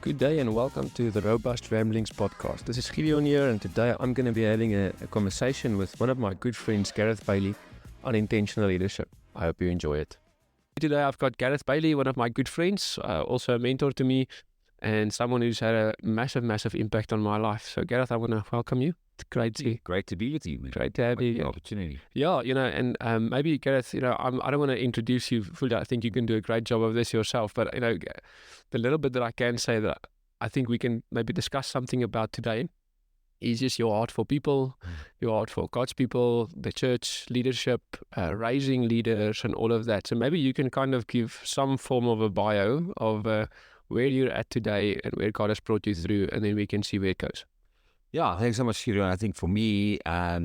Good day and welcome to the Robust Ramblings podcast. This is Gideon here, and today I'm going to be having a conversation with one of my good friends, Gareth Bailey, on intentional leadership. I hope you enjoy it. Today I've got Gareth Bailey, one of my good friends, also a mentor to me, and someone who's had a massive impact on my life. So Gareth, I want to welcome you. It's great to be with you, man. Great to have you. Opportunity. Yeah, and maybe Gareth, I don't want to introduce you fully. I think you can do a great job of this yourself. But the little bit that I can say that I think we can maybe discuss something about today is just your heart for people, your heart for God's people, the church, leadership, raising leaders, and all of that. So maybe you can kind of give some form of a bio of where you're at today and where God has brought you through, and then we can see where it goes. Yeah, thanks so much, Gideon. I think for me, I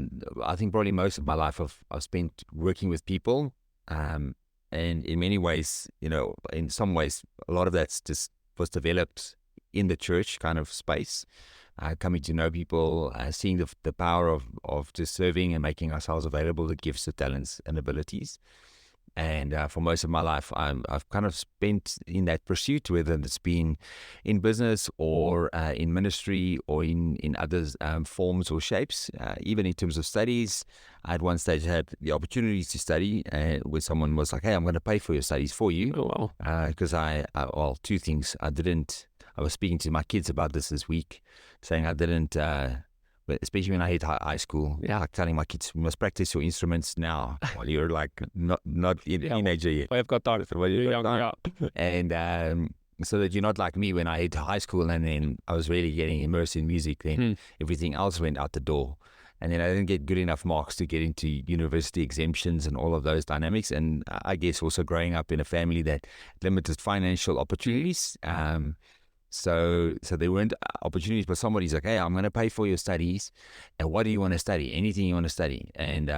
think probably most of my life I've spent working with people, and in many ways, in some ways, a lot of that's just was developed in the church kind of space, coming to know people, seeing the power of just serving and making ourselves available, the gifts, the talents, and abilities. And for most of my life, I've kind of spent in that pursuit, whether it's been in business or in ministry or in other forms or shapes. Even in terms of studies, I at one stage had the opportunity to study where someone was like, "Hey, I'm going to pay for your studies for you." Oh, wow. Because well, two things. I was speaking to my kids about this week, saying I didn't... But especially when I hit high school, like telling my kids, "You must practice your instruments now while you're like not a teenager yet. I've got time. While you're young." And so that you're not like me when I hit high school and then I was really getting immersed in music. Then everything else went out the door, and then I didn't get good enough marks to get into university exemptions and all of those dynamics. And I guess also growing up in a family that limited financial opportunities. So there weren't opportunities, but somebody's like, "Hey, I'm going to pay for your studies. And what do you want to study? Anything you want to study." And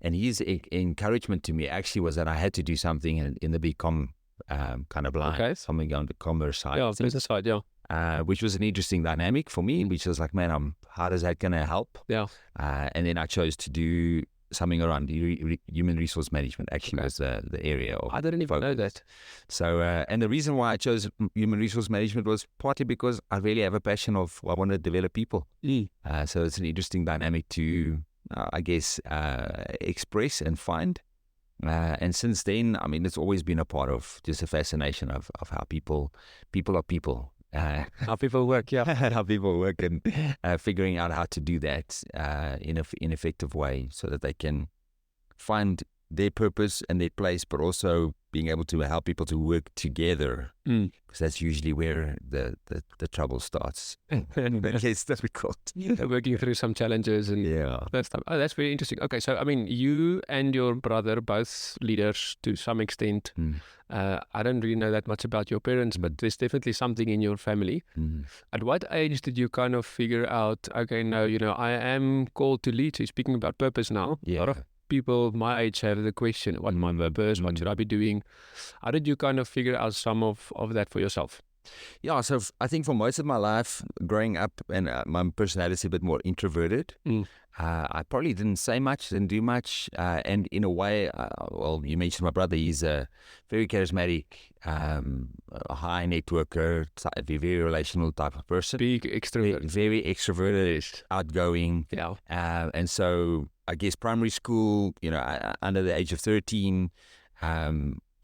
his encouragement to me actually was that I had to do something in the BCom kind of line, something on the commerce side. Yeah, business side, yeah. Which was an interesting dynamic for me, which was like, man, how is that going to help? Yeah. And then I chose to do something around human resource management. Actually, was the area of I didn't even know that. So, and the reason why I chose human resource management was partly because I really have a passion of I want to develop people. So it's an interesting dynamic to, I guess, express and find. And since then, I mean, it's always been a part of just a fascination of how people are people. How people work, yeah. How people work, and figuring out how to do that in an effective way so that they can find their purpose and their place, but also being able to help people to work together, because that's usually where the trouble starts. It's difficult. Working through some challenges and that stuff. Oh, that's very interesting. Okay, so I mean, you and your brother both leaders to some extent. I don't really know that much about your parents, but there's definitely something in your family. At what age did you kind of figure out, okay, no, I am called to lead? So speaking about purpose now, a lot of people my age have the question, what my purpose, what should I be doing? How did you kind of figure out some of that for yourself? Yeah, so I think for most of my life, growing up, and my personality is a bit more introverted, I probably didn't say much, didn't do much, and in a way, well, you mentioned my brother, he's a very charismatic, a high networker, a very relational type of person. Big extrovert. Very extroverted, outgoing. Yeah. And so I guess primary school, under the age of 13,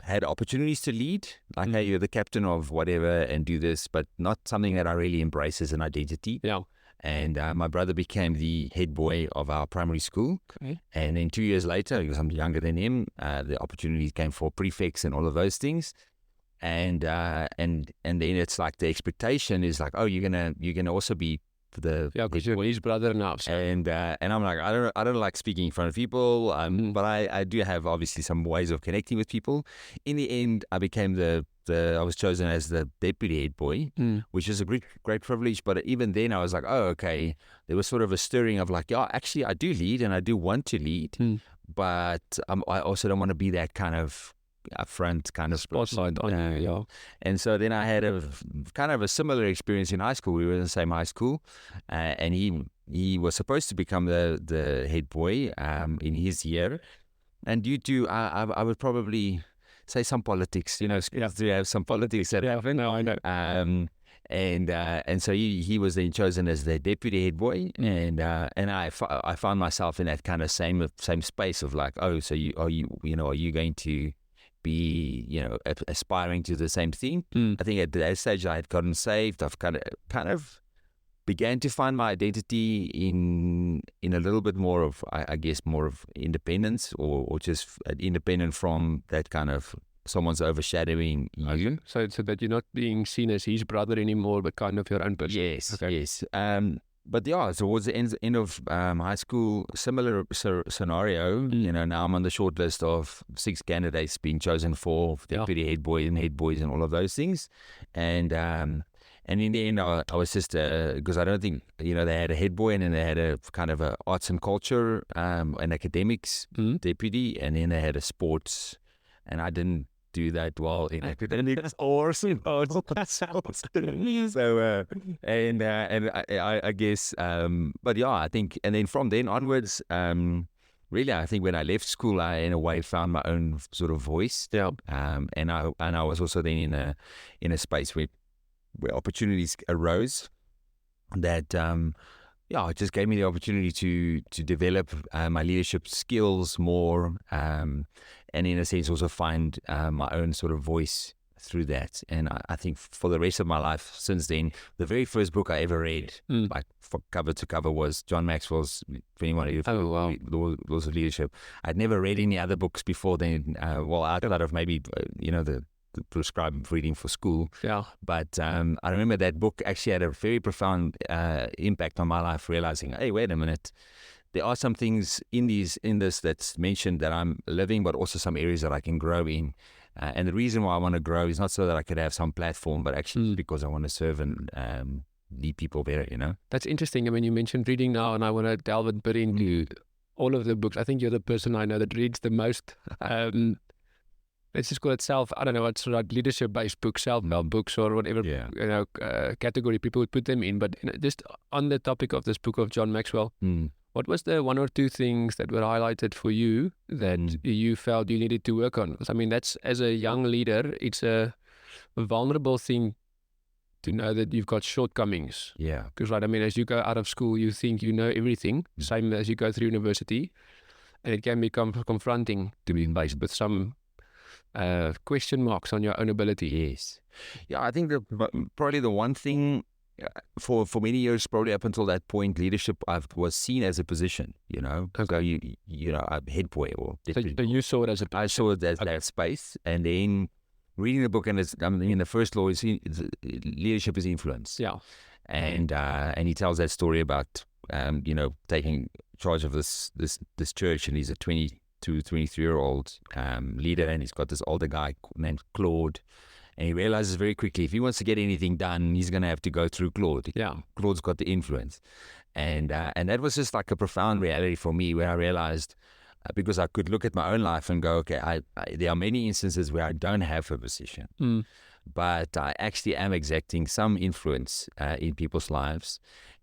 had opportunities to lead, like, hey, you're the captain of whatever and do this, but not something that I really embrace as an identity. Yeah. And my brother became the head boy of our primary school. Okay. And then 2 years later, because I'm younger than him, the opportunities came for prefects and all of those things. And then it's like the expectation is like, oh, you're gonna also be because you're his brother now. So. And I'm like, I don't like speaking in front of people, but I do have obviously some ways of connecting with people. In the end, I became I was chosen as the deputy head boy, which is a great privilege. But even then, I was like, oh, okay. There was sort of a stirring of like, yeah, actually, I do lead and I do want to lead, but I also don't want to be that kind of upfront kind of spotlight on you. Yeah. And so then I had a kind of a similar experience in high school. We were in the same high school, and he was supposed to become the head boy in his year, and due to I would probably say some politics, to have some politics that happened. I know. And so he was then chosen as the deputy head boy, and I found myself in that kind of same space of like, oh, so are you going to be aspiring to the same thing? I think at that stage I had gotten saved. I've kind of began to find my identity in a little bit more of, I guess, more of independence, or just independent from that kind of someone's overshadowing you. So that you're not being seen as his brother anymore, but kind of your own person. Yes, yes. But yeah, towards the end of high school, similar scenario. Now I'm on the short list of 6 candidates being chosen for deputy head boy and head boys and all of those things. And in the end, I was just, because I don't think, they had a head boy, and then they had a kind of a arts and culture and academics deputy, and then they had a sports, and I didn't do that well in academics or sports. So, and I guess, but yeah, I think, and then from then onwards, really, I think when I left school, I in a way found my own sort of voice. Yeah. And I was also then in a space where opportunities arose that it just gave me the opportunity to develop my leadership skills more, and in a sense also find my own sort of voice through that. And I think for the rest of my life since then, the very first book I ever read, like from cover to cover, was John Maxwell's 21 Laws of Leadership. I'd never read any other books before then, outside of maybe the prescribed reading for school. Yeah. But I remember that book actually had a very profound impact on my life, realizing, hey, wait a minute, there are some things in this that's mentioned that I'm living, but also some areas that I can grow in. And the reason why I want to grow is not so that I could have some platform, but actually because I want to serve and lead people better, That's interesting. I mean, you mentioned reading now, and I want to delve a bit into all of the books. I think you're the person I know that reads the most. Let's just call it I don't know, it's like leadership-based books, self-help books, or whatever category people would put them in. But just on the topic of this book of John Maxwell, what was the 1 or 2 things that were highlighted for you that you felt you needed to work on? Because, I mean, that's, as a young leader, it's a vulnerable thing to know that you've got shortcomings. Yeah. Because, right, I mean, as you go out of school, you think you know everything, same as you go through university, and it can become confronting to be faced with some question marks on your own ability. Yes. Yeah, I think probably the one thing for many years, probably up until that point, leadership was seen as a position, Okay. So I'm head boy or deputy. So you saw it as I saw it as that space, and then reading the book, and the first law is leadership is influence. Yeah. And he tells that story about taking charge of this church, and he's a 23-year-old leader, and he's got this older guy named Claude, and he realizes very quickly if he wants to get anything done, he's going to have to go through Claude. Yeah. Claude's got the influence, and that was just like a profound reality for me, where I realized, because I could look at my own life and go, okay, there are many instances where I don't have a position, but I actually am exacting some influence in people's lives.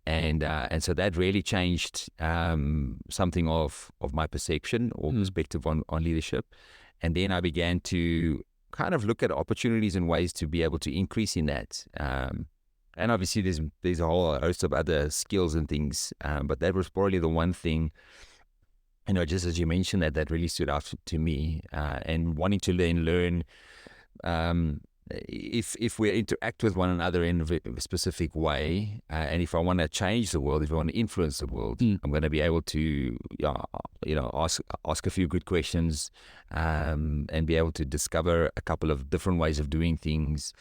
And so that really changed something of my perception or perspective on leadership. And then I began to kind of look at opportunities and ways to be able to increase in that. And obviously there's a whole host of other skills and things, but that was probably the one thing, just as you mentioned, that really stood out to me, and wanting to then learn if we interact with one another in a specific way, and if I want to change the world, if I want to influence the world, I'm going to be able to, ask a few good questions, and be able to discover a couple of different ways of doing things,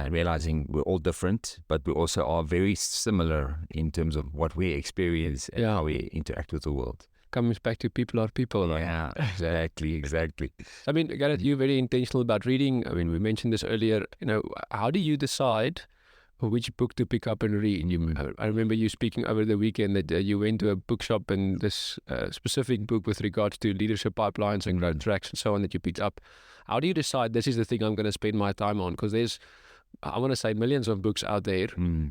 realizing we're all different, but we also are very similar in terms of what we experience and how we interact with the world. Comes back to people are people, right? Yeah, exactly. I mean, Gareth, you're very intentional about reading. I mean, we mentioned this earlier. How do you decide which book to pick up and read? I remember you speaking over the weekend that you went to a bookshop, and this specific book with regards to leadership pipelines and growth tracks and so on that you picked up. How do you decide this is the thing I'm going to spend my time on? Because there's, I want to say, millions of books out there.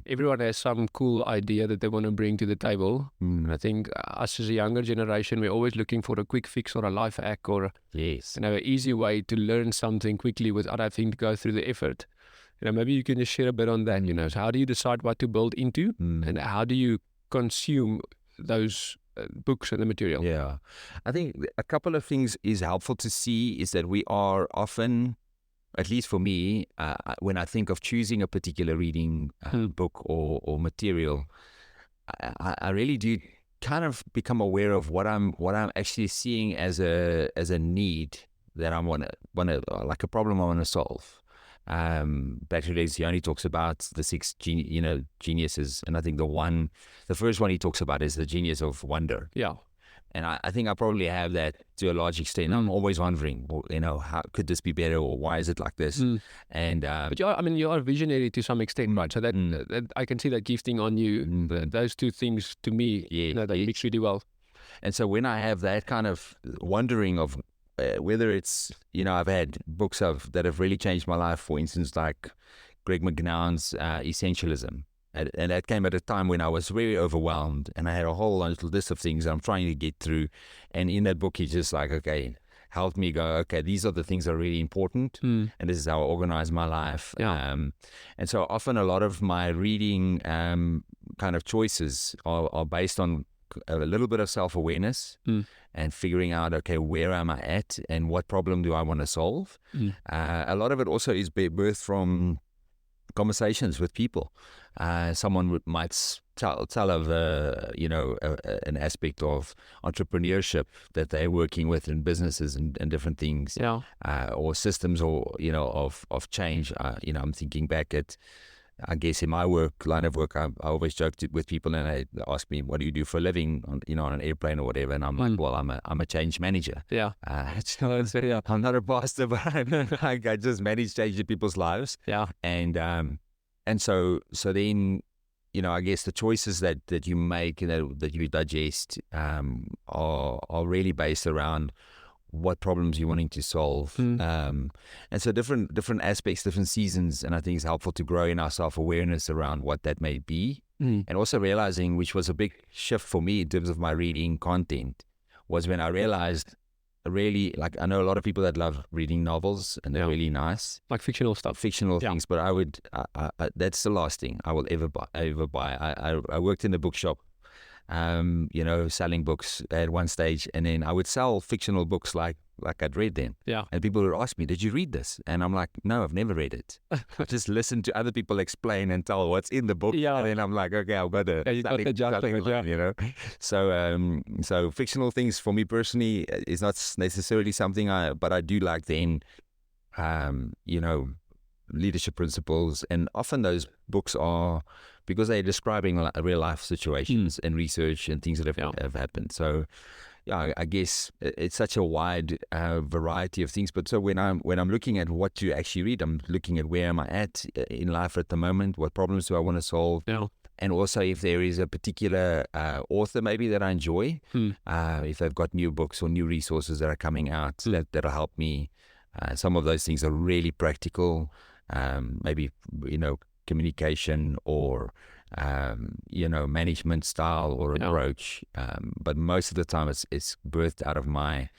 Everyone has some cool idea that they want to bring to the table. I think us as a younger generation, we're always looking for a quick fix or a life hack or an easy way to learn something quickly without having to go through the effort. maybe you can just share a bit on that. So how do you decide what to build into, and how do you consume those books and the material? Yeah, I think a couple of things is helpful to see is that we are often, at least for me, when I think of choosing a particular reading book or material, I really do kind of become aware of what I'm actually seeing as a need that I want to like a problem I want to solve. Patrick Lencioni talks about the six geniuses, and I think the first one he talks about is the genius of wonder. Yeah. And I think I probably have that to a large extent. I'm always wondering, well, how could this be better, or why is it like this? And but you are a visionary to some extent, right? So that I can see that gifting on you. Those two things to me, they mix really well. And so when I have that kind of wondering of whether it's, I've had books that have really changed my life, for instance, like Greg McGowan's Essentialism. And that came at a time when I was very overwhelmed, and I had a whole little list of things I'm trying to get through. And in that book, he's just like, okay, helped me go, okay, these are the things that are really important, and this is how I organize my life. Yeah. And so often a lot of my reading kind of choices are based on a little bit of self-awareness and figuring out, okay, where am I at and what problem do I want to solve? A lot of it also is birthed from conversations with people. Someone might tell of an aspect of entrepreneurship that they're working with in businesses and different things, or systems, or of change. I'm thinking back at, I guess in my line of work, I always joke with people, and they ask me, "What do you do for a living?" on an airplane or whatever, and I'm like, "Well, I'm a change manager." Yeah. I'm not a pastor, but I just manage change in people's lives. Yeah. And so then, I guess the choices that you make, that you digest, are really based around what problems you're wanting to solve. And so different aspects, different seasons, and I think it's helpful to grow in our self-awareness around what that may be. And also realizing, which was a big shift for me in terms of my reading content, was when I realized, really, like, I know a lot of people that love reading novels, and they're really nice, like fictional stuff, things, but I would that's the last thing I will ever buy. I worked in a bookshop, selling books at one stage, and then I would sell fictional books like I'd read them. Yeah. And people would ask me, "Did you read this?" And I'm like, "No, I've never read it." I just listen to other people explain and tell what's in the book. Yeah. And then I'm like, okay, I've got to So fictional things for me personally is not necessarily something but I do like then, leadership principles, and often those books are, because they're describing real life situations and research and things that have happened. So yeah, I guess it's such a wide variety of things. But so when I'm looking at what to actually read, I'm looking at where am I at in life at the moment, what problems do I want to solve, and also if there is a particular author maybe that I enjoy, if they've got new books or new resources that are coming out that'll help me. Some of those things are really practical, maybe communication or management style or approach, but most of the time it's birthed out of my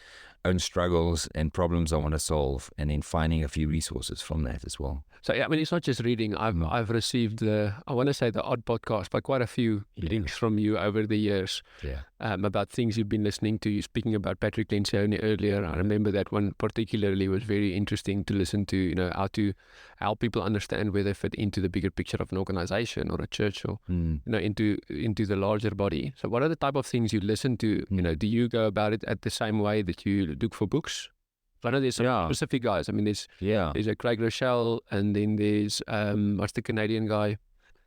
own struggles and problems I want to solve, and then finding a few resources from that as well. So yeah, I mean, it's not just reading. I've received I want to say the odd podcast, but quite a few links from you over the years about things you've been listening to. You speaking about Patrick Lencioni earlier. I remember that one particularly was very interesting to listen to. How to help people understand where they fit into the bigger picture of an organization or a church, or into the larger body. So what are the type of things you listen to? Do you go about it at the same way that you look for books? I know there's some specific guys. I mean, there's a Craig Rochelle, and then there's what's the Canadian guy?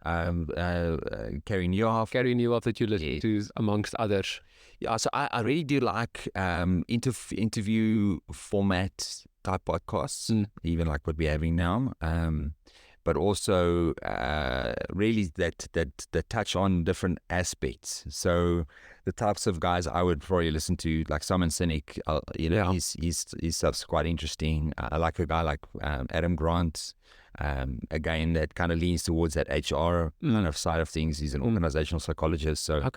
Carey Nieuwhof that you listen to, amongst others. Yeah, so I really do like interview format type podcasts, even like what we're having now. But also really that touch on different aspects. So the types of guys I would probably listen to, like Simon Sinek, his stuff's quite interesting. I like a guy like Adam Grant, again, that kind of leans towards that HR kind of side of things. He's an organizational psychologist, so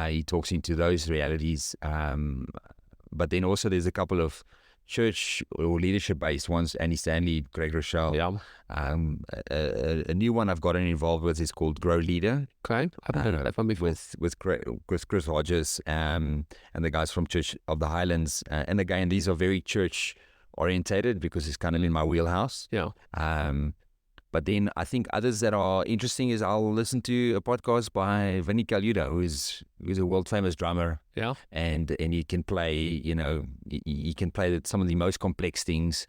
he talks into those realities. But then also there's a couple of church or leadership based ones, Annie Stanley, Greg Rochelle. Yeah. A new one I've gotten involved with is called Grow Leader. Okay. I don't know that one before. With Chris Hodges and the guys from Church of the Highlands. And again, these are very church orientated because it's kind of in my wheelhouse. Yeah. But then I think others that are interesting is I'll listen to a podcast by Vinny Caluda, who's a world famous drummer. Yeah. And he can play, he can play some of the most complex things,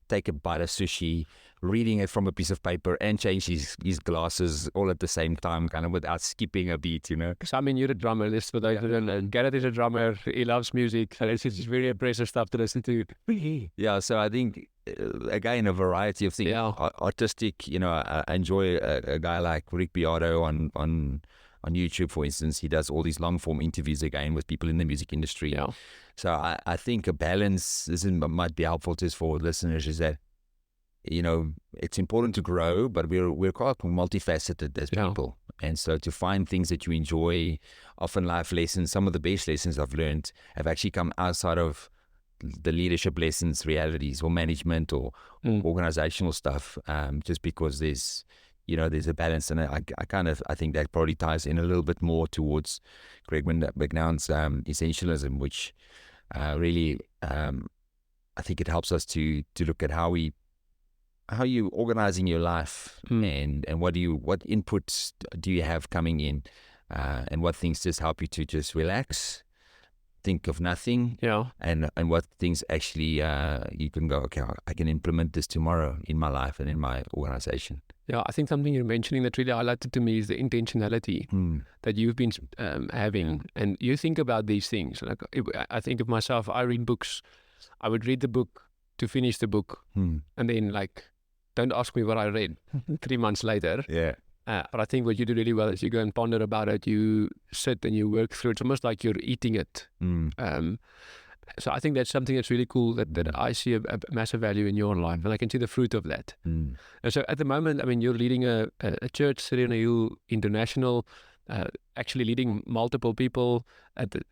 take a bite of sushi, reading it from a piece of paper, and change his glasses all at the same time, kind of without skipping a beat, So I mean, you're a drummer. This for those who don't know. Gareth is a drummer. He loves music. So it's very impressive stuff to listen to. Yeah. So I think again, a variety of things. Yeah. Artistic. I enjoy a guy like Rick Beato on YouTube, for instance. He does all these long form interviews again with people in the music industry. Yeah. So I think a balance might be helpful to for listeners is that, it's important to grow, but we're quite multifaceted as people. And so to find things that you enjoy, often life lessons, some of the best lessons I've learned have actually come outside of the leadership lessons, realities, or management or organizational stuff, just because there's a balance. And I think that probably ties in a little bit more towards Greg McNown's essentialism, which really, I think it helps us to look at how you organizing your life and what inputs do you have coming in, and what things just help you to just relax, think of nothing, and what things actually you can go, okay, I can implement this tomorrow in my life and in my organization. Yeah, I think something you're mentioning that really highlighted to me is the intentionality that you've been having, and you think about these things. Like I think of myself, I read books. I would read the book to finish the book, and then don't ask me what I read 3 months later. Yeah. But I think what you do really well is you go and ponder about it, you sit and you work through it. It's almost like you're eating it. So I think that's something that's really cool that I see a massive value in your life, and I can see the fruit of that. And so at the moment, I mean, you're leading a church, City on a Hill International, actually leading multiple people.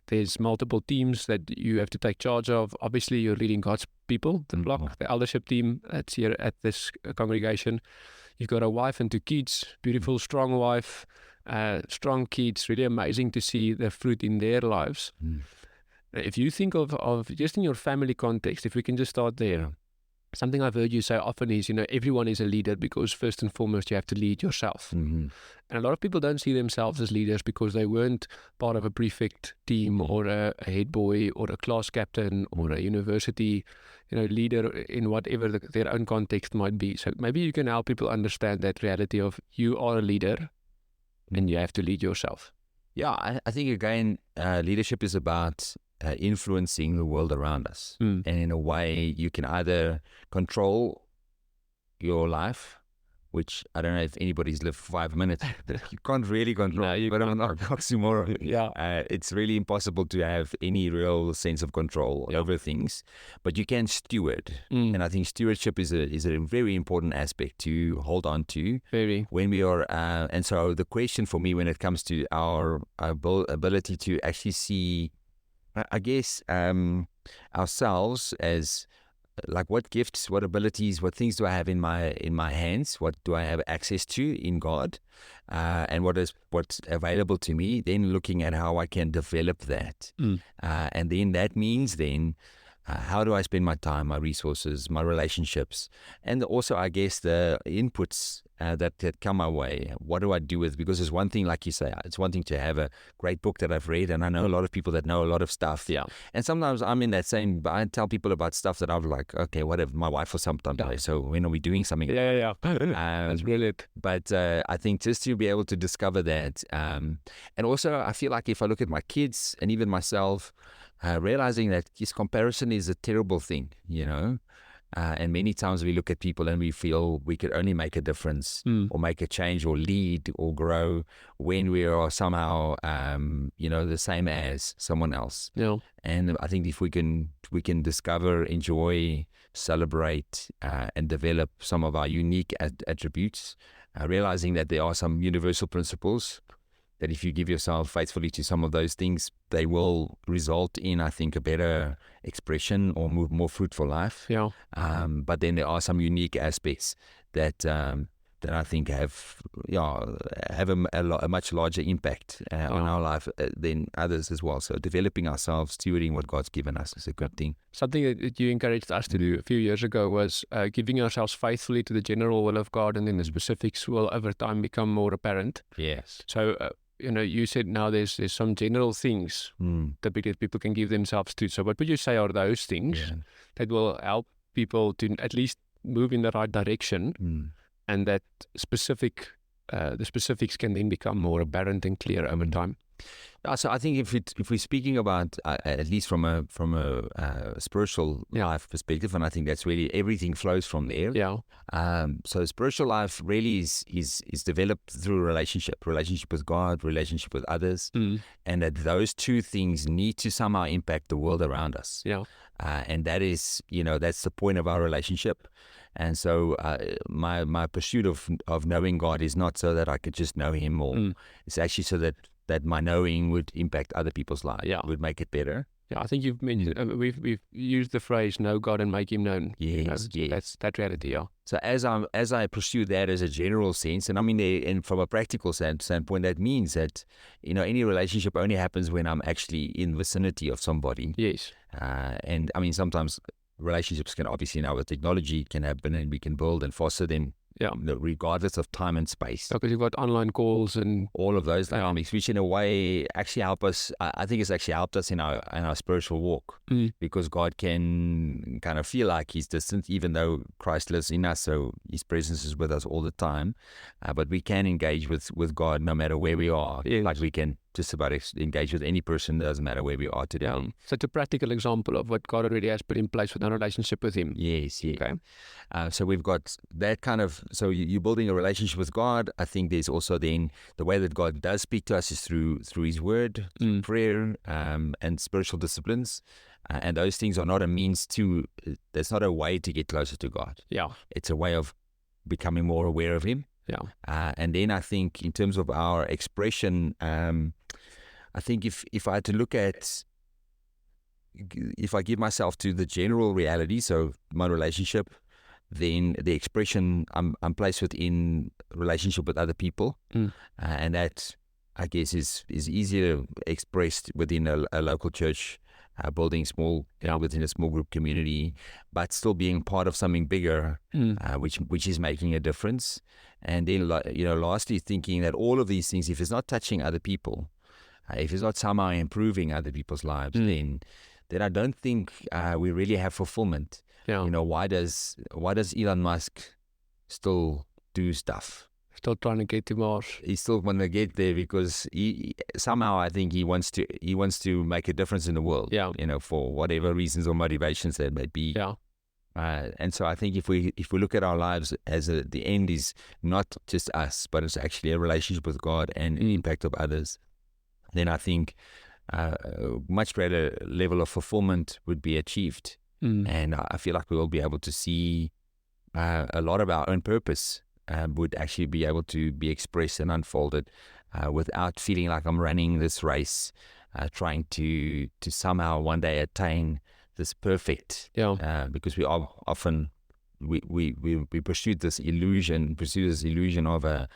There's multiple teams that you have to take charge of. Obviously, you're leading God's people, the flock, the eldership team that's here at this congregation. You've got a wife and 2 kids, beautiful, strong wife, strong kids. Really amazing to see the fruit in their lives. If you think of just in your family context, if we can just start there, something I've heard you say often is, everyone is a leader because first and foremost you have to lead yourself. And a lot of people don't see themselves as leaders because they weren't part of a prefect team or a head boy or a class captain or a university, leader in whatever their own context might be. So maybe you can help people understand that reality of you are a leader and you have to lead yourself. Yeah, I think again, leadership is about influencing the world around us. And in a way, you can either control your life, which I don't know if anybody's lived 5 minutes. You can't really control. No, but I'm not tomorrow. Yeah. It's really impossible to have any real sense of control over things, but you can steward. And I think stewardship is a very important aspect to hold on to. Very. When we are, and so the question for me when it comes to our ability to actually see, I guess, ourselves as like what gifts, what abilities, what things do I have in my hands? What do I have access to in God? And what's available to me? Then looking at how I can develop that. And then that means how do I spend my time, my resources, my relationships, and also, I guess, the inputs that come my way. What do I do with? Because it's one thing, like you say, it's one thing to have a great book that I've read, and I know a lot of people that know a lot of stuff. Yeah. And sometimes I'm in that same. I tell people about stuff that I'm like, okay, whatever. My wife will sometimes say, so when are we doing something? Yeah. That's brilliant. But I think just to be able to discover that, and also I feel like if I look at my kids and even myself. Realizing that this comparison is a terrible thing, and many times we look at people and we feel we could only make a difference or make a change or lead or grow when we are somehow, the same as someone else. Yeah. And I think if we can discover, enjoy, celebrate, and develop some of our unique attributes, realizing that there are some universal principles that if you give yourself faithfully to some of those things, they will result in, I think, a better expression or more fruitful life. Yeah. But then there are some unique aspects that I think have a much larger impact on our life than others as well. So developing ourselves, stewarding what God's given us is a good thing. Something that you encouraged us to do a few years ago was giving ourselves faithfully to the general will of God, and then the specifics will over time become more apparent. Yes. So, you said now there's some general things that people can give themselves to. So what would you say are those things that will help people to at least move in the right direction, and that the specifics can then become more apparent and clear over time? So I think if we're speaking about at least from a spiritual life perspective, and I think that's really everything flows from there. Yeah. So spiritual life really is developed through relationship with God, relationship with others, and that those two things need to somehow impact the world around us. Yeah. And that is, that's the point of our relationship. And so my pursuit of knowing God is not so that I could just know Him, or it's actually so that my knowing would impact other people's lives, would make it better. Yeah, I think you've mentioned, we've used the phrase "know God and make Him known." Yes, that's that reality. Yeah. So as I pursue that as a general sense, and I mean, and from a practical standpoint, that means that any relationship only happens when I'm actually in vicinity of somebody. Yes. And I mean, sometimes relationships can obviously now with technology can happen, and we can build and foster them. Yeah. Regardless of time and space. Because you've got online calls and all of those dynamics, which in a way actually help us. I think it's actually helped us in our spiritual walk, because God can kind of feel like He's distant, even though Christ lives in us, so His presence is with us all the time. But we can engage with God no matter where we are. Yes. Like we can just about engage with any person, doesn't matter where we are today. Yeah. Such a practical example of what God already has put in place with our relationship with Him. Yes. Okay. So we've got that kind of, so you're building a relationship with God. I think there's also then the way that God does speak to us is through His word, through prayer, and spiritual disciplines. And those things are not a means to, that's not a way to get closer to God. Yeah. It's a way of becoming more aware of Him. Yeah. And then I think in terms of our expression, I think if I had to look at, if I give myself to the general reality, so my relationship, then the expression I'm placed within relationship with other people, and that I guess is easier expressed within a local church, building small, within a small group community, but still being part of something bigger, which is making a difference. And then lastly, thinking that all of these things, if it's not touching other people, if it's not somehow improving other people's lives, then I don't think we really have fulfillment. Yeah. Why does Elon Musk still do stuff? Still trying to get to Mars. He still want to get there because somehow I think he wants to make a difference in the world. Yeah. For whatever reasons or motivations that may be. Yeah. And so I think if we look at our lives as the end is not just us, but it's actually a relationship with God and an impact of others, then I think a much greater level of fulfillment would be achieved. And I feel like we will be able to see a lot of our own purpose would actually be able to be expressed and unfolded without feeling like I'm running this race, trying to somehow one day attain this perfect. Because we are often we pursue this illusion of a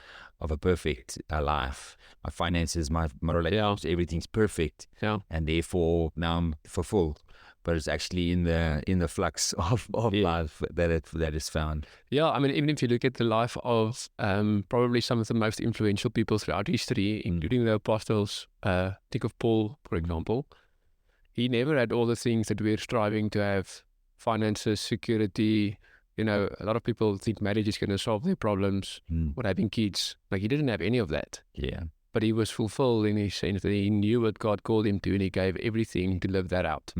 perfect life. My finances, my relationships, everything's perfect, and therefore now I'm fulfilled. But it's actually in the flux of life that is found. Yeah, I mean, even if you look at the life of probably some of the most influential people throughout history, including the apostles, think of Paul, for example. He never had all the things that we're striving to have: finances, security. A lot of people think marriage is going to solve their problems, or having kids. Like, he didn't have any of that. Yeah. But he was fulfilled in his sense that he knew what God called him to, and he gave everything to live that out.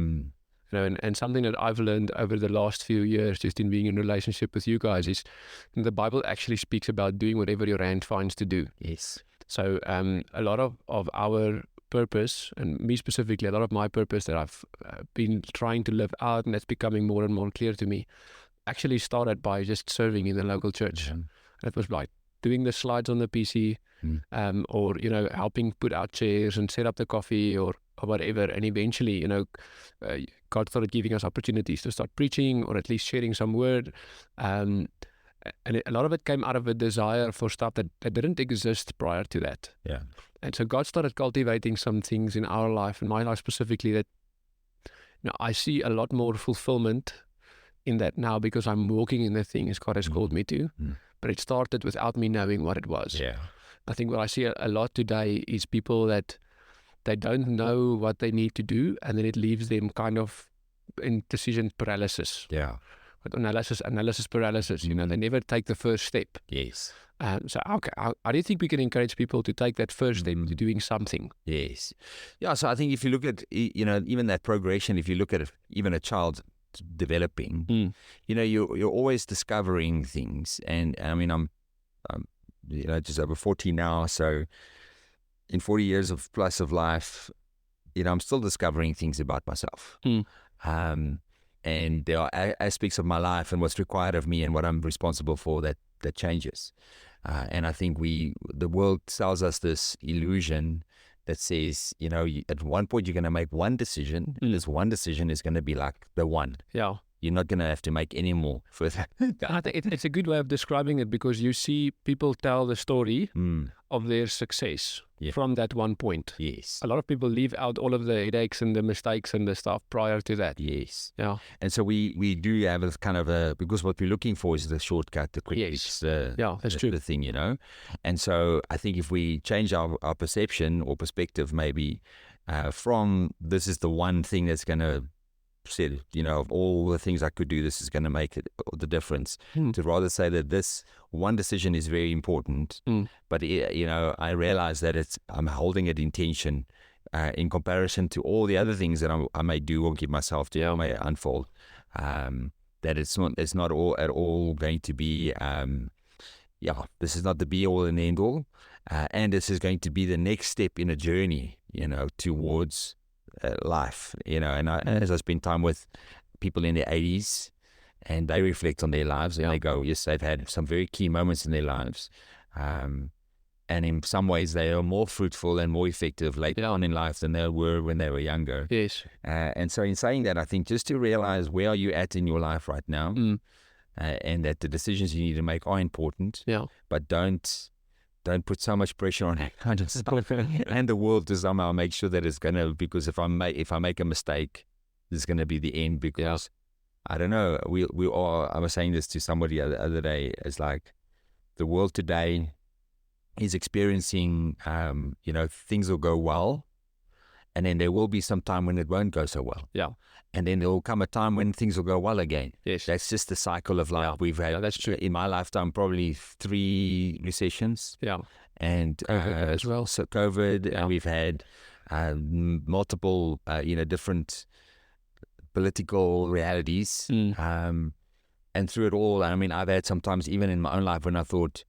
And something that I've learned over the last few years, just in being in a relationship with you guys, is the Bible actually speaks about doing whatever your hand finds to do. Yes. So a lot of our purpose, and me specifically, a lot of my purpose that I've been trying to live out, and that's becoming more and more clear to me, actually started by just serving in the local church. That was like doing the slides on the PC, or, helping put out chairs and set up the coffee or whatever. And eventually, God started giving us opportunities to start preaching or at least sharing some word. And a lot of it came out of a desire for stuff that didn't exist prior to that. Yeah. And so God started cultivating some things in our life, in my life specifically, that I see a lot more fulfillment in that now because I'm walking in the things God has called me to. But it started without me knowing what it was. Yeah. I think what I see a lot today is people that they don't know what they need to do, and then it leaves them kind of in decision paralysis. Yeah. But analysis paralysis, they never take the first step. Yes. So how do you think we can encourage people to take that first step to doing something? Yes. Yeah, so I think if you look at, even that progression, if you look at even a child developing, you're always discovering things. And I mean, I'm just over 40 now, so in 40 years of plus of life, I'm still discovering things about myself. And there are aspects of my life and what's required of me and what I'm responsible for that changes. And I think the world sells us this illusion that says, at one point you're going to make one decision, and this one decision is going to be like the one. Yeah. You're not going to have to make any more further. I think it's a good way of describing it, because you see people tell the story of their success from that one point. Yes. A lot of people leave out all of the headaches and the mistakes and the stuff prior to that. Yes. Yeah. And so we do have a kind of because what we're looking for is the shortcut, the quick fix, that's true. The thing, And so I think if we change our perception or perspective, maybe from this is the one thing that's going to said, of all the things I could do, this is going to make the difference. To rather say that this one decision is very important, but I realize that I'm holding it in tension in comparison to all the other things that I may do or give myself to, may unfold. That it's not all at all going to be. This is not the be all and end all, and this is going to be the next step in a journey, towards life, and as I spend time with people in their 80s and they reflect on their lives and they go, yes, they've had some very key moments in their lives, and in some ways they are more fruitful and more effective later on in life than they were when they were younger. Yes. And so in saying that, I think just to realize where are you at in your life right now, and that the decisions you need to make are important, but don't put so much pressure on it kind of stuff and the world to somehow make sure that it's going to, because if I make a mistake, this is going to be the end, because I don't know, I was saying this to somebody the other day, it's like the world today is experiencing, things will go well, and then there will be some time when it won't go so well. Yeah. And then there will come a time when things will go well again. Yes. That's just the cycle of life. We've had, that's true. In my lifetime, probably 3 recessions. Yeah. And as well. So COVID, and we've had multiple, different political realities. And through it all, I mean, I've had sometimes, even in my own life, when I thought,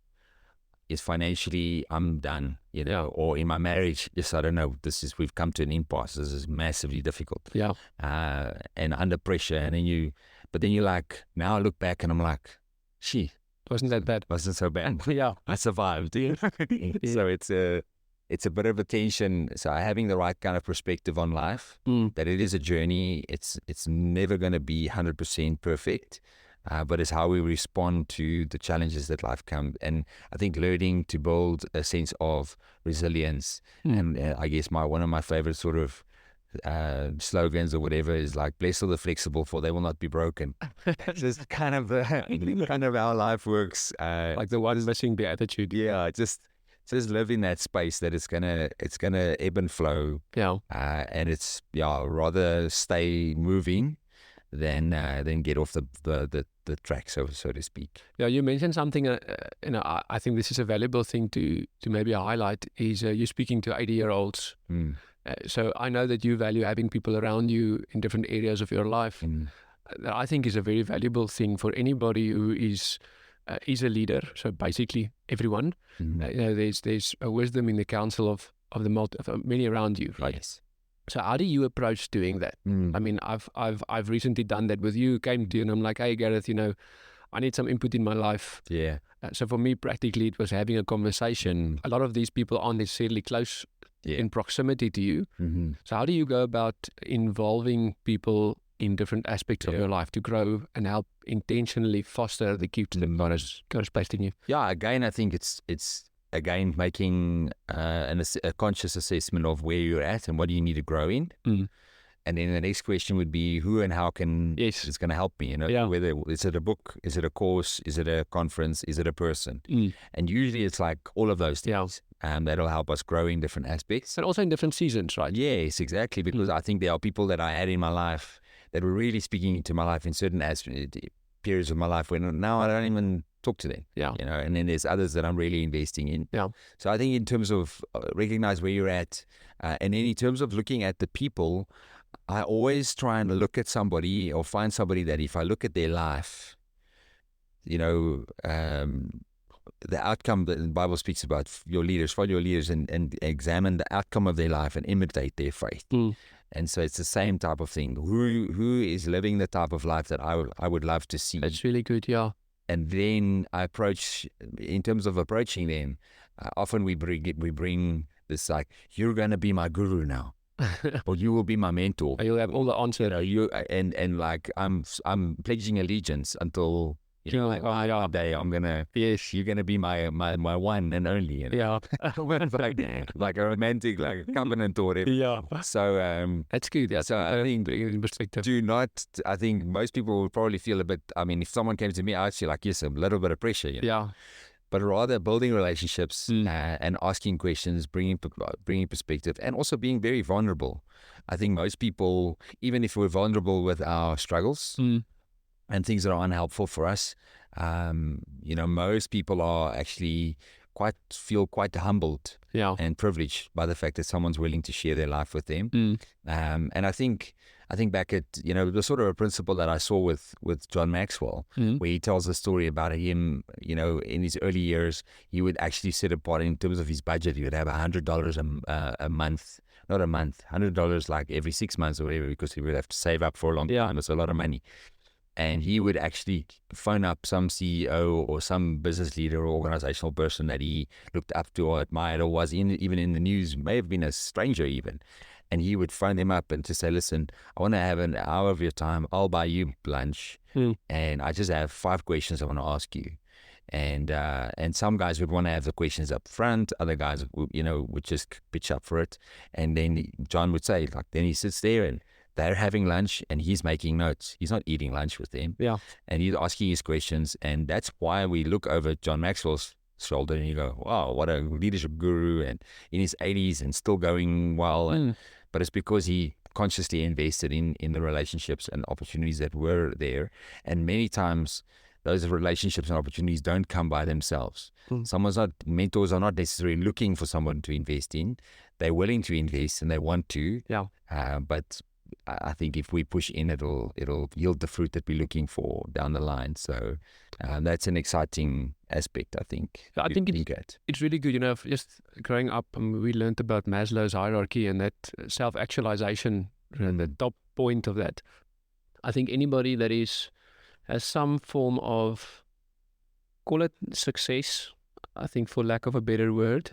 is financially I'm done, or in my marriage, I don't know, we've come to an impasse. This is massively difficult. Yeah. And under pressure. And then but then you're like, now I look back and I'm like, wasn't that bad? Wasn't so bad. Yeah. I survived. So it's a bit of a tension. So having the right kind of perspective on life, that it is a journey. It's never going to be 100% perfect. But it's how we respond to the challenges that life comes. And I think learning to build a sense of resilience. And I guess one of my favorite sort of slogans or whatever is like, blessed are the flexible, for they will not be broken. It's just kind of how life works. Like the one missing beatitude. Yeah, just live in that space that it's gonna ebb and flow. Yeah. And it's rather stay moving than get off the track, so to speak. Yeah, you mentioned something. I think this is a valuable thing to maybe highlight. Is you're speaking to 80-year-olds. So I know that you value having people around you in different areas of your life. That I think is a very valuable thing for anybody who is a leader. So basically, everyone. There's a wisdom in the counsel of many around you, right? Yes. So how do you approach doing that? I mean, I've recently done that with you. Came to you and I'm like, hey, Gareth, I need some input in my life. Yeah. So for me, practically, it was having a conversation. A lot of these people aren't necessarily close in proximity to you. So how do you go about involving people in different aspects of your life to grow and help intentionally foster the gifts that God has placed in you? Yeah, again, I think it's again making a conscious assessment of where you're at and what do you need to grow in. And then the next question would be who and how is going to help me, whether is it a book, is it a course, is it a conference, is it a person? And usually it's like all of those things that'll help us grow in different aspects. And also in different seasons, right? Yes, exactly. Because I think there are people that I had in my life that were really speaking into my life in certain periods of my life when now I don't even talk to them. And then there's others that I'm really investing in. So I think in terms of recognize where you're at, and then in terms of looking at the people, I always try and look at somebody or find somebody that if I look at their life, the outcome that the Bible speaks about, follow your leaders and examine the outcome of their life and imitate their faith. And so it's the same type of thing. Who is living the type of life that I would love to see? That's really good, yeah. And then I approach, in terms of approaching them, often we bring this like, you're going to be my guru now. Or you will be my mentor. You'll have all the answers. And like I'm pledging allegiance until day I'm gonna. Yes, you're gonna be my one and only. Yeah, like a romantic covenant or whatever. Yeah. So that's good. Yeah. So I think I think most people would probably feel a bit. I mean, if someone came to me, I'd feel like yes, a little bit of pressure. Yeah. But rather building relationships and asking questions, bringing perspective, and also being very vulnerable. I think most people, even if we're vulnerable with our struggles and things that are unhelpful for us, most people are actually feel quite humbled and privileged by the fact that someone's willing to share their life with them. And I think back at, the sort of a principle that I saw with John Maxwell, where he tells a story about him, in his early years, he would actually set apart in terms of his budget, he would have $100 a month, not a month, $100 like every 6 months or whatever, because he would have to save up for a long time. It's a lot of money. And he would actually phone up some CEO or some business leader or organizational person that he looked up to or admired or was even in the news, may have been a stranger even. And he would phone them up and to say, listen, I want to have an hour of your time. I'll buy you lunch. And I just have 5 questions I want to ask you. And some guys would want to have the questions up front. Other guys, would just pitch up for it. And then John would say, then he sits there and they're having lunch and he's making notes. He's not eating lunch with them. Yeah. And he's asking his questions. And that's why we look over John Maxwell's shoulder and you go, wow, what a leadership guru, and in his 80s and still going well. But it's because he consciously invested in the relationships and opportunities that were there. And many times those relationships and opportunities don't come by themselves. Mentors are not necessarily looking for someone to invest in. They're willing to invest and they want to. Yeah. But I think if we push in, it'll yield the fruit that we're looking for down the line. So that's an exciting aspect, I think. I think it's really good. Just growing up, we learned about Maslow's hierarchy and that self-actualization, and the top point of that. I think anybody that has some form of, call it success, I think for lack of a better word,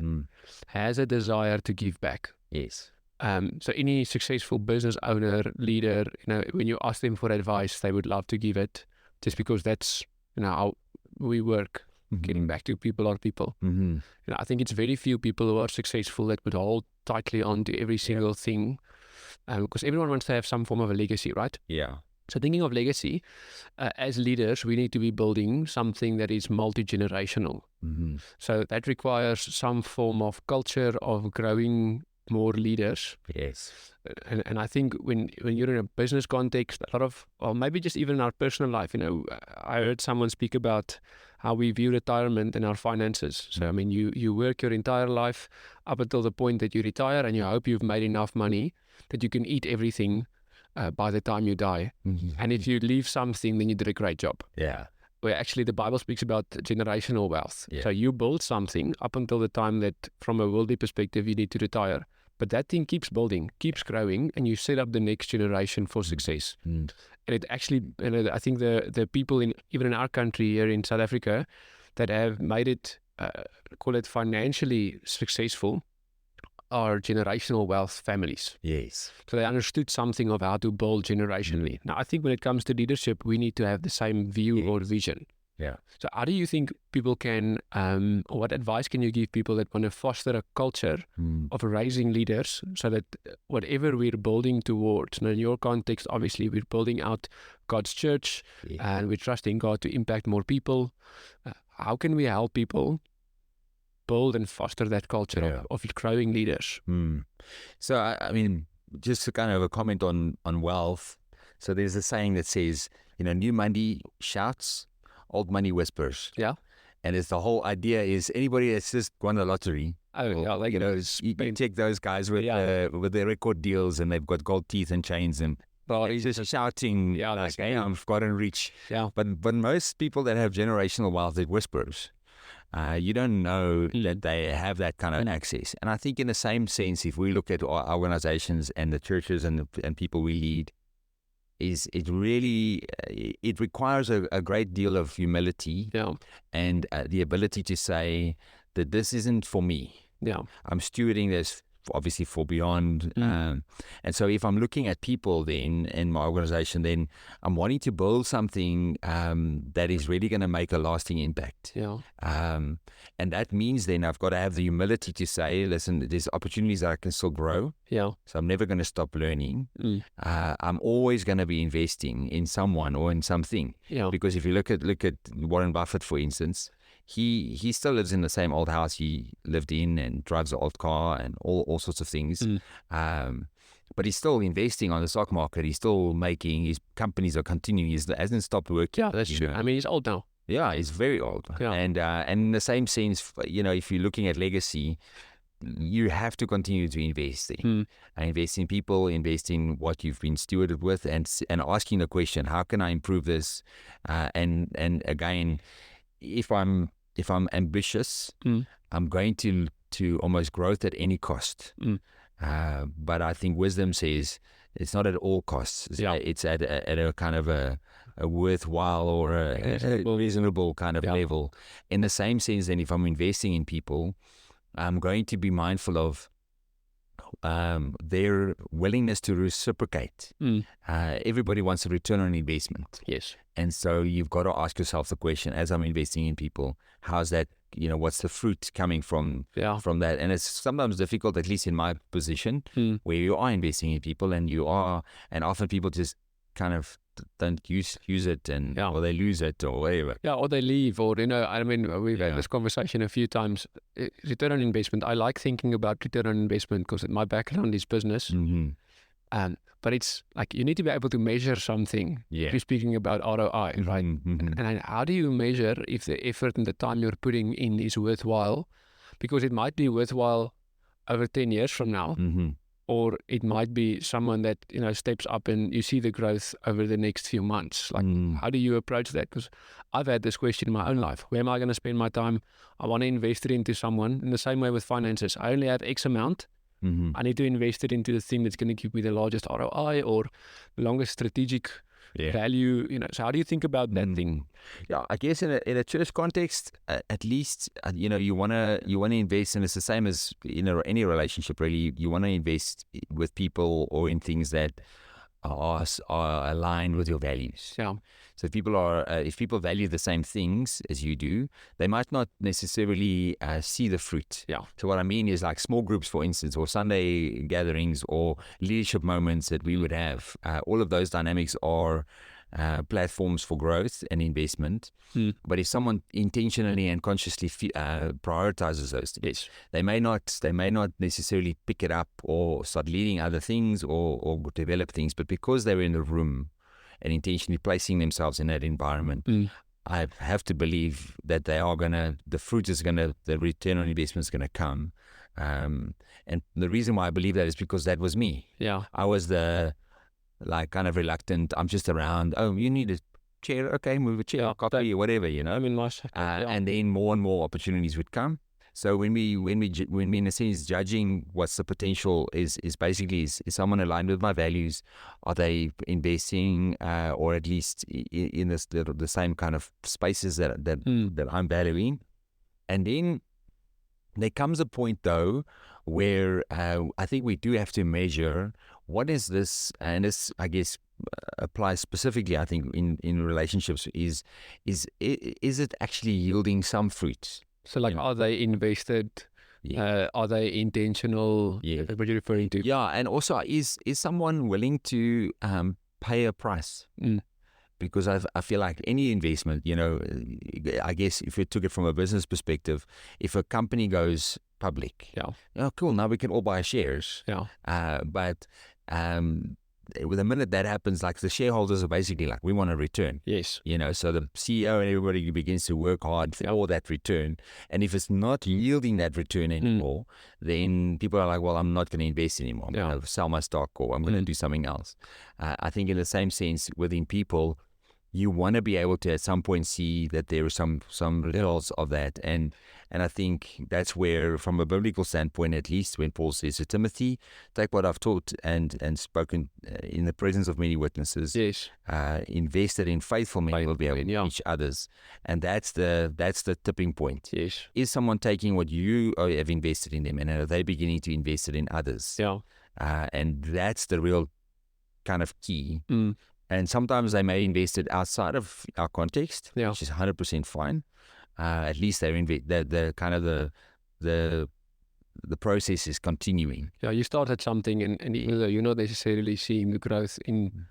has a desire to give back. Yes. So any successful business owner, leader, when you ask them for advice, they would love to give it, just because that's how we work. Getting back to people are people. I think it's very few people who are successful that would hold tightly on to every single thing, because everyone wants to have some form of a legacy, right? Yeah. So thinking of legacy, as leaders, we need to be building something that is multi-generational. So that requires some form of culture of growing more leaders. Yes. And I think when you're in a business context, a lot of, or maybe just even in our personal life, I heard someone speak about how we view retirement and our finances. So, you work your entire life up until the point that you retire, and you hope you've made enough money that you can eat everything by the time you die. And if you leave something, then you did a great job. Yeah. Where actually the Bible speaks about generational wealth. So you build something up until the time that, from a worldly perspective, you need to retire. But that thing keeps building, keeps growing, and you set up the next generation for success. And it actually, I think the people even in our country here in South Africa that have made it, call it financially successful, are generational wealth families. Yes. So they understood something of how to build generationally. Now, I think when it comes to leadership, we need to have the same view or vision. Yeah. So how do you think people can, or what advice can you give people that want to foster a culture of raising leaders so that whatever we're building towards, now in your context, obviously we're building out God's church and we're trusting God to impact more people. How can we help people build and foster that culture of growing leaders? So, I mean, just to kind of a comment on wealth. So there's a saying that says, new money shouts, old money whispers. Yeah. And it's the whole idea is anybody that's just won the lottery. You check those guys with their record deals and they've got gold teeth and chains and he's just shouting, like, hey, I've gotten rich. Yeah. But most people that have generational wealth, it whispers. You don't know that they have that kind of access. And I think in the same sense, if we look at our organizations and the churches and people we lead, it really requires a great deal of humility and the ability to say that this isn't for me. Yeah, I'm stewarding this obviously for beyond. And so if I'm looking at people then in my organization, then I'm wanting to build something that is really going to make a lasting impact. Yeah. And that means then I've got to have the humility to say, listen, there's opportunities that I can still grow. Yeah. So I'm never going to stop learning. I'm always going to be investing in someone or in something. Yeah. Because if you look at Warren Buffett, for instance, he still lives in the same old house he lived in and drives an old car and all sorts of things. But he's still investing on the stock market. He's still making, his companies are continuing. He hasn't stopped working. Yeah, that's true. I mean, he's old now. Yeah, he's very old. Yeah. And in the same sense, if you're looking at legacy, you have to continue to invest in. Invest in people, invest in what you've been stewarded with, and asking the question, how can I improve this? And again, if I'm ambitious, I'm going to almost growth at any cost. But I think wisdom says it's not at all costs. It's at a kind of a worthwhile or a reasonable kind of level. In the same sense, then if I'm investing in people, I'm going to be mindful of their willingness to reciprocate. Everybody wants a return on investment. Yes. And so you've got to ask yourself the question, as I'm investing in people, how's that, what's the fruit coming from that? And it's sometimes difficult, at least in my position, where you are investing in people and often people just kind of don't use it or they lose it or whatever. Yeah, or they leave, or, I mean, we've had this conversation a few times. Return on investment. I like thinking about return on investment because my background is business. But it's like you need to be able to measure something. You're speaking about ROI, right? And how do you measure if the effort and the time you're putting in is worthwhile? Because it might be worthwhile over 10 years from now. Or it might be someone that, steps up and you see the growth over the next few months. Like, how do you approach that? Because I've had this question in my own life. Where am I going to spend my time? I want to invest it into someone. In the same way with finances, I only have X amount. I need to invest it into the thing that's going to give me the largest ROI or the longest strategic value. So how do you think about that thing? Yeah, I guess in a church context, at least you want to invest, and it's the same as any relationship really. You want to invest with people or in things that are aligned with your values. Yeah. So if people value the same things as you do, they might not necessarily see the fruit. Yeah. So what I mean is like small groups, for instance, or Sunday gatherings or leadership moments that we would have. All of those dynamics are platforms for growth and investment. But if someone intentionally and consciously prioritizes those things, they may not necessarily pick it up or start leading other things or develop things, but because they were in the room and intentionally placing themselves in that environment, I have to believe that the return on investment is going to come. And the reason why I believe that is because that was me. Yeah. I was the kind of reluctant. I'm just around. Oh, you need a chair? Okay, move a chair, coffee, or whatever, I mean, nice. And then more and more opportunities would come. So when we in a sense judging what's the potential is basically is someone aligned with my values? Are they investing or at least in the same kind of spaces that I'm valuing? And then there comes a point though where I think we do have to measure what is this, and this I guess applies specifically I think in relationships is it actually yielding some fruit? So like, are they invested? Are they intentional? Yeah. What you're referring to? Yeah, and also is someone willing to pay a price? Because I feel like any investment, I guess if we took it from a business perspective, if a company goes public, cool, now we can all buy shares. But with the minute that happens, like the shareholders are basically like, we want a return. Yes. So the CEO and everybody begins to work hard for that return. And if it's not yielding that return anymore, then people are like, well, I'm not going to invest anymore. I'm going to sell my stock, or I'm going to do something else. I think in the same sense within people, you want to be able to at some point see that there are some results of that. And I think that's where, from a biblical standpoint, at least, when Paul says to Timothy, take what I've taught and spoken in the presence of many witnesses, invested in faithful men will be able to teach others. And that's the tipping point. Yes. Is someone taking what you have invested in them, and are they beginning to invest it in others? And that's the real kind of key. And sometimes they may invest it outside of our context, which is 100% fine. At least they're the kind of the process is continuing. Yeah, you started something, and even though you're not necessarily seeing the growth in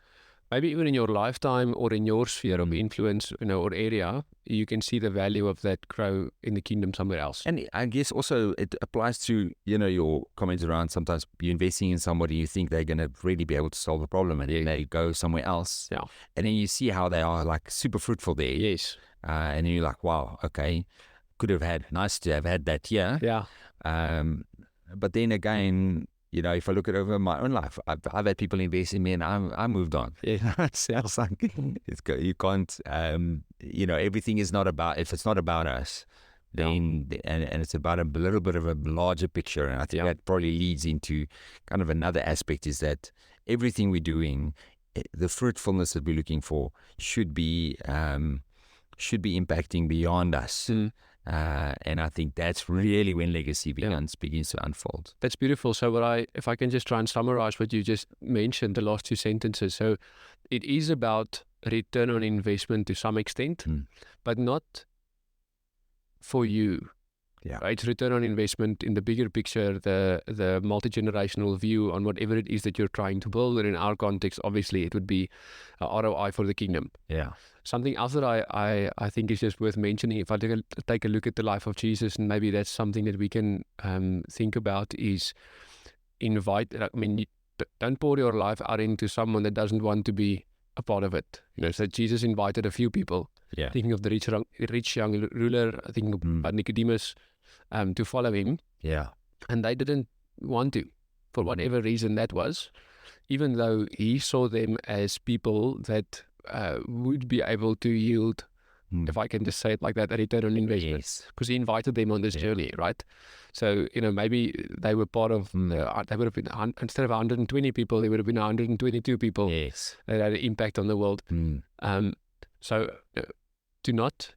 maybe even in your lifetime or in your sphere of influence, or area, you can see the value of that grow in the kingdom somewhere else. And I guess also it applies to, your comments around sometimes you're investing in somebody, you think they're going to really be able to solve a problem, and then they go somewhere else. And then you see how they are like super fruitful there. Yes. And you're like, wow, okay, nice to have had that here. But then again, if I look at over my own life, I've had people invest in me, and I moved on. It sounds like you can't. Everything is not about. If it's not about us, then and it's about a little bit of a larger picture. And I think that probably leads into kind of another aspect, is that everything we're doing, the fruitfulness that we're looking for should be impacting beyond us. And I think that's really when legacy begins to unfold. That's beautiful. So if I can just try and summarize what you just mentioned, the last two sentences. So it is about return on investment to some extent, but not for you. Right? It's return on investment in the bigger picture, the multi-generational view on whatever it is that you're trying to build. And in our context, obviously, it would be a ROI for the kingdom. Something else that I think is just worth mentioning, if I take a look at the life of Jesus, and maybe that's something that we can think about, is don't pour your life out into someone that doesn't want to be a part of it. So Jesus invited a few people, thinking of the rich young ruler, thinking about Nicodemus, to follow him. And they didn't want to, for whatever reason that was, even though he saw them as people that would be able to yield, if I can just say it like that, a return on investment. Because he invited them on this journey, right? So, maybe they were part of, they would have been, instead of 120 people, there would have been 122 people that had an impact on the world. So do not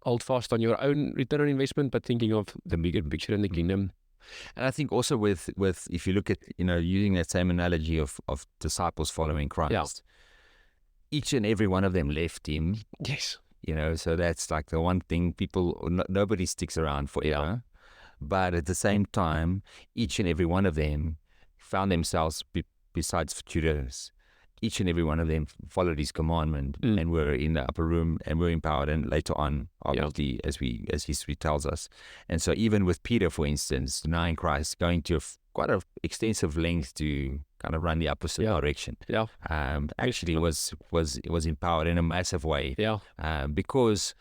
hold fast on your own return on investment, but thinking of the bigger picture in the kingdom. And I think also with if you look at, using that same analogy of disciples following Christ, each and every one of them left him. So that's like the one thing, nobody sticks around forever. But at the same time, each and every one of them found themselves, besides Judas, each and every one of them followed his commandment and were in the upper room and were empowered. And later on, obviously, as history tells us. And so even with Peter, for instance, denying Christ, going to quite an extensive length to kind of run the opposite direction. Actually was empowered in a massive way. Because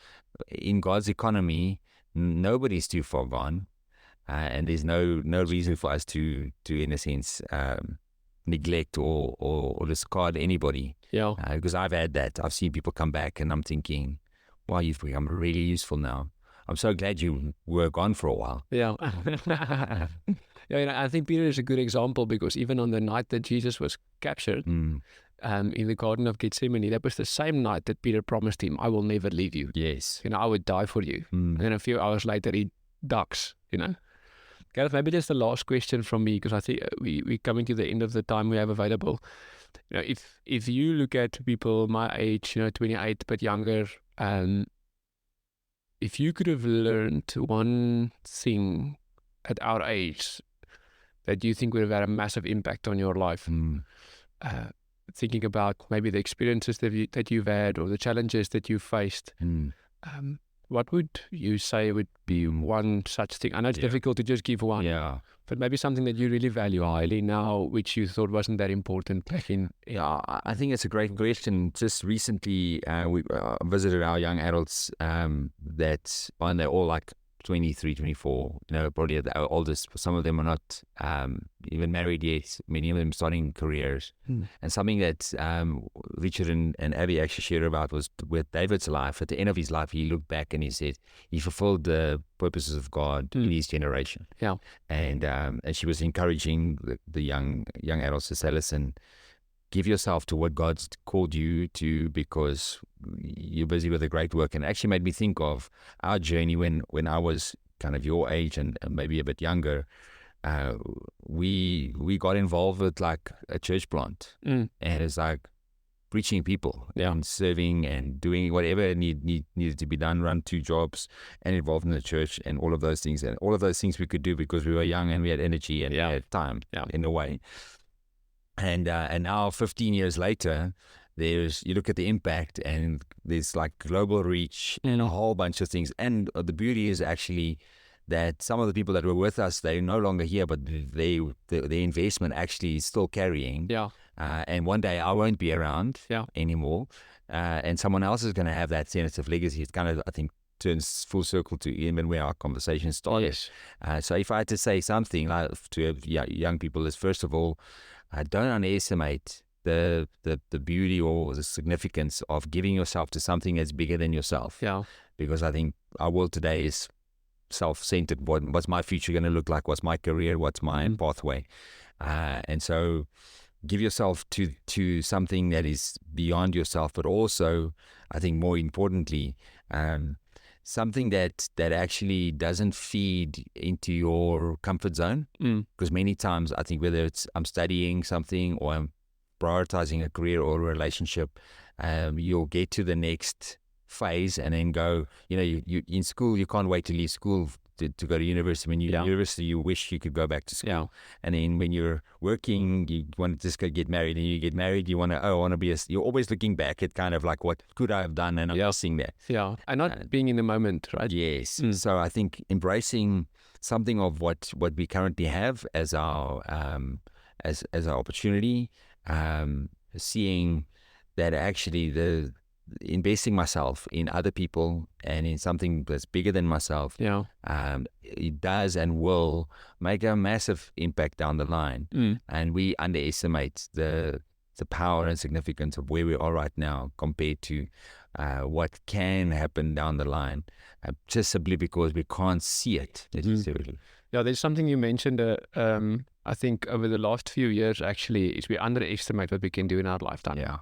in God's economy, nobody's too far gone. And there's no reason for us to in a sense, neglect or discard anybody. Because I've had that. I've seen people come back and I'm thinking, wow, you've become really useful now. I'm so glad you were gone for a while. Yeah. I think Peter is a good example, because even on the night that Jesus was captured in the Garden of Gethsemane, that was the same night that Peter promised him, I will never leave you. Yes. I would die for you. And then a few hours later, he ducks, Gareth, maybe just the last question from me, because I think we're coming to the end of the time we have available. If you look at people my age, 28 but younger, if you could have learned one thing at our age that you think would have had a massive impact on your life, thinking about maybe the experiences that you've had or the challenges that you've faced, what would you say would be one such thing? I know it's difficult to just give one, but maybe something that you really value highly now, which you thought wasn't that important back in. Yeah, I think it's a great question. Just recently, we visited our young adults that, and they're all like 23, 24, probably at the oldest. Some of them are not even married yet. Many of them starting careers. And something that Richard and Abby actually shared about was with David's life. At the end of his life, he looked back and he said he fulfilled the purposes of God in his generation. Yeah. And she was encouraging the young adults to say, listen, give yourself to what God's called you to, because you're busy with a great work. And it actually made me think of our journey when I was kind of your age and maybe a bit younger. We got involved with like a church plant, and it's like preaching people and serving and doing whatever needed to be done, run 2 jobs and involved in the church and all of those things. And all of those things we could do because we were young and we had energy and we had time in a way. And now 15 years later, you look at the impact and there's like global reach and a whole bunch of things. And the beauty is actually that some of the people that were with us, they're no longer here, but the investment actually is still carrying. Yeah. And one day I won't be around anymore. And someone else is going to have that sense of legacy. It's kind of, I think, turns full circle to even where our conversation started. Yes. So if I had to say something like to young people is, first of all, don't underestimate the beauty or the significance of giving yourself to something that's bigger than yourself. Yeah. Because I think our world today is self-centered. What's my future going to look like? What's my career? What's my pathway? And so give yourself to something that is beyond yourself, but also, I think more importantly, something that actually doesn't feed into your comfort zone. Because many times I think whether it's I'm studying something or I'm prioritizing a career or a relationship, you'll get to the next phase and then go, you in school, you can't wait to leave school to go to university. When you're university, you wish you could go back to school. And then when you're working, you want to just go get married, and you get married, you want to be you're always looking back at kind of like, what could I have done? And I'm missing that. Yeah. And not being in the moment, right? Yes. So I think embracing something of what we currently have as our as our opportunity, seeing that actually investing myself in other people and in something that's bigger than myself, it does and will make a massive impact down the line. And we underestimate the power and significance of where we are right now compared to what can happen down the line, just simply because we can't see it necessarily. Yeah, there's something you mentioned, I think over the last few years actually, is we underestimate what we can do in our lifetime. Yeah.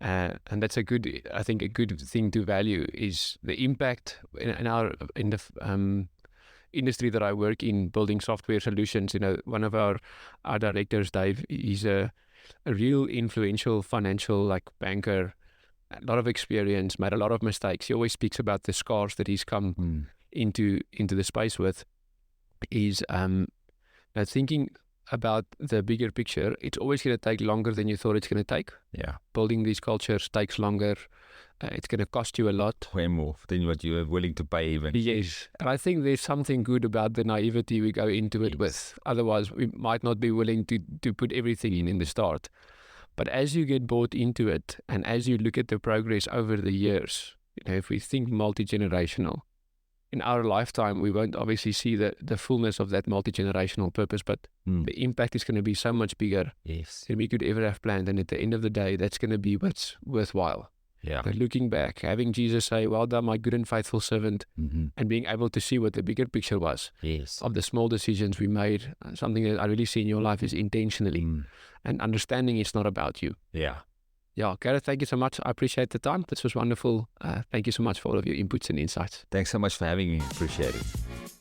And that's a good thing to value, is the impact in the industry that I work in, building software solutions. One of our directors, Dave, he's a real influential financial banker, a lot of experience, made a lot of mistakes. He always speaks about the scars that he's come into the space with. Is thinking about the bigger picture. It's always going to take longer than you thought it's going to take. Yeah. Building these cultures takes longer. It's going to cost you a lot. Way more than what you are willing to pay even. Yes. And I think there's something good about the naivety we go into it with. Otherwise, we might not be willing to put everything in the start. But as you get bought into it, and as you look at the progress over the years, if we think multi-generational, in our lifetime, we won't obviously see the fullness of that multi-generational purpose, but the impact is going to be so much bigger than we could ever have planned. And at the end of the day, that's going to be what's worthwhile. Yeah. But looking back, having Jesus say, well done, my good and faithful servant, and being able to see what the bigger picture was of the small decisions we made. Something that I really see in your life is intentionally, and understanding it's not about you. Yeah, Gareth, thank you so much. I appreciate the time. This was wonderful. Thank you so much for all of your inputs and insights. Thanks so much for having me. Appreciate it.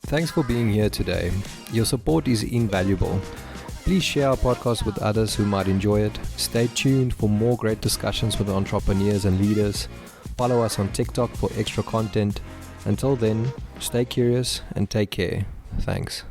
Thanks for being here today. Your support is invaluable. Please share our podcast with others who might enjoy it. Stay tuned for more great discussions with entrepreneurs and leaders. Follow us on TikTok for extra content. Until then, stay curious and take care. Thanks.